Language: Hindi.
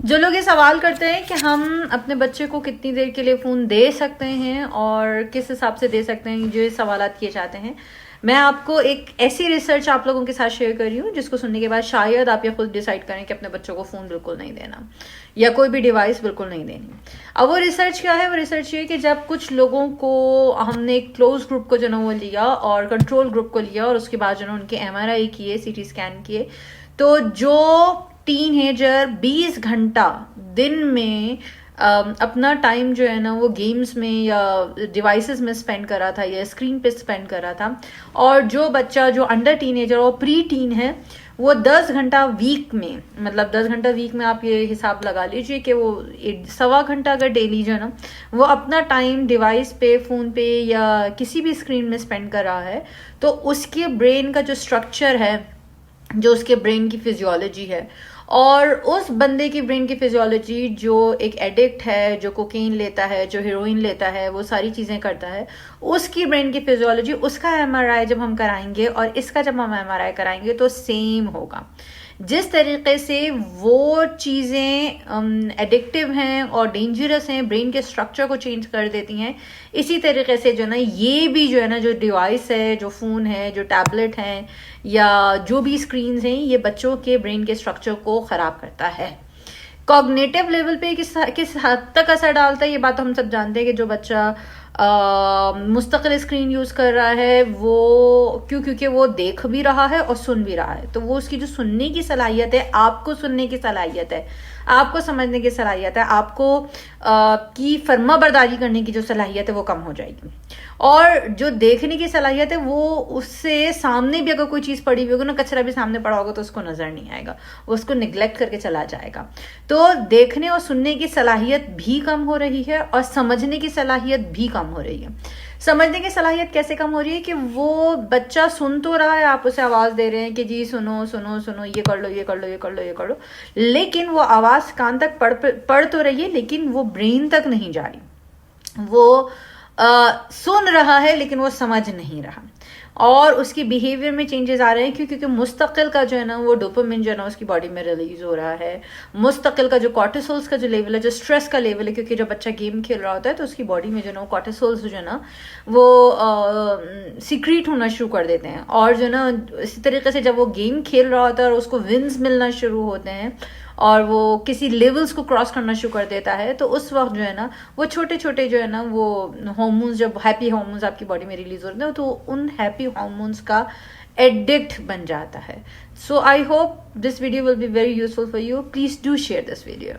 जो लोग ये सवाल करते हैं कि हम अपने बच्चे को कितनी देर के लिए फ़ोन दे सकते हैं और किस हिसाब से दे सकते हैं, जो ये सवालात किए जाते हैं, मैं आपको एक ऐसी रिसर्च आप लोगों के साथ शेयर कर रही हूँ जिसको सुनने के बाद शायद आप ये खुद डिसाइड करें कि अपने बच्चों को फ़ोन बिल्कुल नहीं देना या कोई भी डिवाइस बिल्कुल नहीं देनी। अब वो रिसर्च क्या है? वो रिसर्च ये कि जब कुछ लोगों को हमने एक क्लोज ग्रुप को जो ना वो लिया और कंट्रोल ग्रुप को लिया और उसके बाद जो ना उनके MRI किए, CT स्कैन किए, तो जो टीनेजर 20 घंटा दिन में अपना टाइम जो है ना वो गेम्स में या डिवाइसेस में स्पेंड कर रहा था या स्क्रीन पे स्पेंड कर रहा था, और जो बच्चा जो अंडर टीनेजर और प्री टीन है वो 10 घंटा वीक में, मतलब 10 घंटा वीक में आप ये हिसाब लगा लीजिए कि वो 1.25 घंटा अगर डेली जो है ना वो अपना टाइम डिवाइस पे, फ़ोन पे या किसी भी स्क्रीन में स्पेंड कर रहा है, तो उसके ब्रेन का जो स्ट्रक्चर है, जो उसके ब्रेन की फिजियोलॉजी है, और उस बंदे की ब्रेन की फिजियोलॉजी जो एक एडिक्ट है, जो कोकेन लेता है, जो हेरोइन लेता है, वो सारी चीज़ें करता है, उसकी ब्रेन की फिजियोलॉजी, उसका MRI जब हम कराएंगे और इसका जब हम MRI कराएंगे तो सेम होगा। जिस तरीके से वो चीज़ें एडिक्टिव हैं और डेंजरस हैं, ब्रेन के स्ट्रक्चर को चेंज कर देती हैं, इसी तरीके से जो ना ये भी जो है ना, जो डिवाइस है, जो फ़ोन है, जो टैबलेट हैं या जो भी स्क्रीन्स हैं, ये बच्चों के ब्रेन के स्ट्रक्चर को ख़राब करता है। कॉग्निटिव लेवल पे किस हद तक असर डालता है ये बात तो हम सब जानते हैं कि जो बच्चा मुस्तकिल स्क्रीन यूज़ कर रहा है वो क्योंकि वो देख भी रहा है और सुन भी रहा है, तो वो उसकी जो सुनने की सलाहियत है, आपको सुनने की सलाहियत है, आपको समझने की सलाहियत है, आपको की फर्मा बरदारी करने की जो सलाहियत है वो कम हो जाएगी। और जो देखने की सलाहियत है वो उससे सामने भी अगर कोई चीज़ पड़ी हुई होगी ना, कचरा भी सामने पड़ा होगा तो उसको नज़र नहीं आएगा, वो उसको निगलेक्ट करके चला जाएगा। तो देखने और सुनने की सलाहियत भी कम हो रही है और समझने की सलाहियत भी कम हो रही है। समझने की सलाहियत कैसे कम हो रही है कि वो बच्चा सुन तो रहा है, आप उसे आवाज़ दे रहे हैं कि जी सुनो सुनो सुनो, ये कर लो ये कर लो ये कर लो ये कर लो, लेकिन वो आवाज़ कान तक पढ़ तो रही है लेकिन वो ब्रेन तक नहीं जा रही। वो सुन रहा है लेकिन वो समझ नहीं रहा, और उसकी बिहेवियर में चेंजेस आ रहे हैं क्योंकि मुस्तकिल का जो है ना वो डोपामिन जो है ना उसकी बॉडी में रिलीज हो रहा है। मुस्तकिल का जो कॉर्टिसोल्स का जो लेवल है, जो स्ट्रेस का लेवल है, क्योंकि जब बच्चा गेम खेल रहा होता है तो उसकी बॉडी में जो है ना कॉर्टिसोल्स जो है ना वो सीक्रेट होना शुरू कर देते हैं, और जो ना इसी तरीके से जब वो गेम खेल रहा होता है और उसको विन्स मिलना शुरू होते हैं और वो किसी लेवल्स को क्रॉस करना शुरू कर देता है, तो उस वक्त जो है ना वो छोटे छोटे जो है ना वो हार्मोन्स, जब हैप्पी हार्मोन्स आपकी बॉडी में रिलीज होते हैं तो उन हैप्पी हार्मोन्स का एडिक्ट बन जाता है। So I hope this video will be very useful for you. Please do share this video.